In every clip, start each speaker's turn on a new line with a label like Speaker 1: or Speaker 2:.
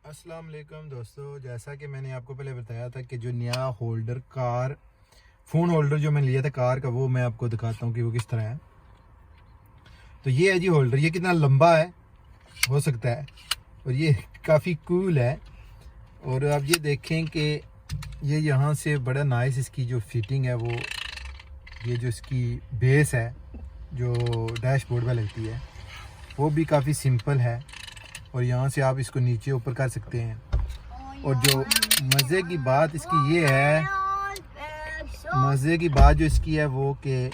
Speaker 1: अस्सलाम वालेकुम दोस्तों, जैसा कि मैंने आपको पहले बताया था कि जो नया होल्डर कार फ़ोन होल्डर जो मैंने लिया था कार का, वो मैं आपको दिखाता हूँ कि वो किस तरह है। तो ये है जी होल्डर, ये कितना लंबा है हो सकता है और ये काफ़ी कूल है। और आप ये देखें कि ये यहाँ से बड़ा नाइस इसकी जो फिटिंग है, वो ये जो इसकी बेस है जो डैशबोर्ड में लगती है वो भी काफ़ी सिंपल है। और यहाँ से आप इसको नीचे ऊपर कर सकते हैं। और जो मज़े की बात इसकी ये है, मज़े की बात जो इसकी है वो कि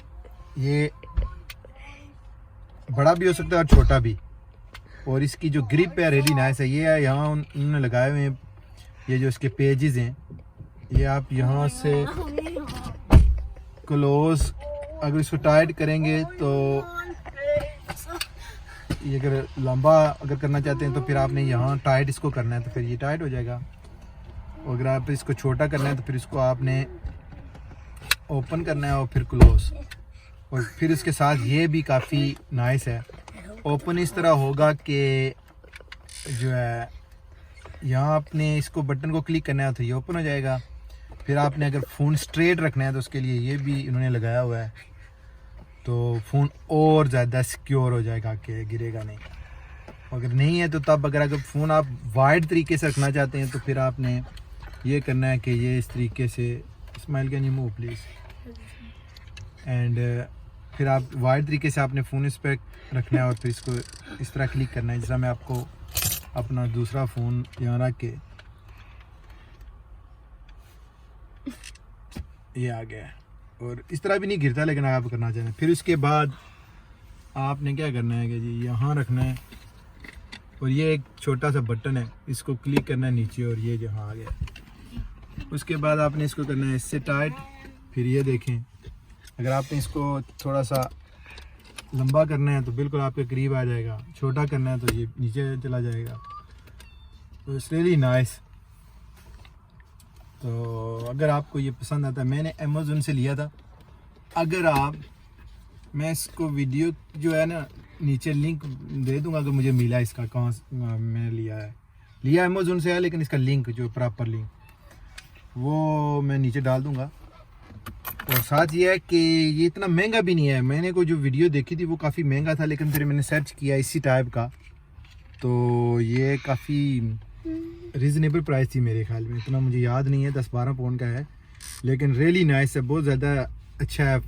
Speaker 1: ये बड़ा भी हो सकता है और छोटा भी। और इसकी जो ग्रिप है रेडी नाइस है। ये है यहाँ उन्होंने लगाए हुए हैं ये जो इसके पेजेस हैं, ये आप यहाँ से क्लोज अगर इसको टाइट करेंगे तो ये अगर लंबा अगर करना चाहते हैं तो फिर आपने यहाँ टाइट इसको करना है तो फिर ये टाइट हो जाएगा। और अगर आप इसको छोटा करना है तो फिर इसको आपने ओपन करना है और फिर क्लोज। और फिर इसके साथ ये भी काफ़ी नाइस है। ओपन इस तरह होगा कि जो है यहाँ आपने इसको बटन को क्लिक करना है तो ये ओपन हो जाएगा। फिर आपने अगर फ़ोन स्ट्रेट रखना है तो उसके लिए ये भी इन्होंने लगाया हुआ है, तो फ़ोन और ज़्यादा सिक्योर हो जाएगा कि गिरेगा नहीं। अगर नहीं है तो तब अगर फ़ोन आप वाइड तरीके से रखना चाहते हैं तो फिर आपने ये करना है कि ये इस तरीके से smile can you move please and फिर आप वाइड तरीके से आपने फ़ोन इस पर रखना है और फिर इसको इस तरह क्लिक करना है। जैसा मैं आपको अपना दूसरा फ़ोन यहाँ रख के ये आ गया है। और इस तरह भी नहीं गिरता, लेकिन आप करना चाहते हैं। फिर उसके बाद आपने क्या करना है कि जी यहाँ रखना है और ये एक छोटा सा बटन है, इसको क्लिक करना है नीचे और ये जहाँ आ गया। उसके बाद आपने इसको करना है इससे टाइट। फिर ये देखें, अगर आपने इसको थोड़ा सा लंबा करना है तो बिल्कुल आपके करीब आ जाएगा, छोटा करना है तो ये नीचे चला जाएगा। तो इट्स रियली नाइस। तो अगर आपको ये पसंद आता है, मैंने अमेज़न से लिया था। अगर आप मैं इसको वीडियो जो है ना नीचे लिंक दे दूंगा अगर मुझे मिला इसका कहाँ मैंने लिया अमेज़न से है, लेकिन इसका लिंक जो प्रॉपर लिंक वो मैं नीचे डाल दूंगा। और साथ ये है कि ये इतना महंगा भी नहीं है। मैंने को जो वीडियो देखी थी वो काफ़ी महंगा था, लेकिन फिर मैंने सर्च किया इसी टाइप का तो ये काफ़ी रीज़नेबल प्राइस थी मेरे ख्याल में। इतना मुझे याद नहीं है, 10-12 पाउंड का है, लेकिन रियली नाइस है, बहुत ज़्यादा अच्छा है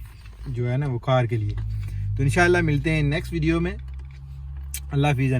Speaker 1: जो है ना वो कार के लिए। तो इंशाल्लाह मिलते हैं नेक्स्ट वीडियो में। अल्लाह हाफ़िज़।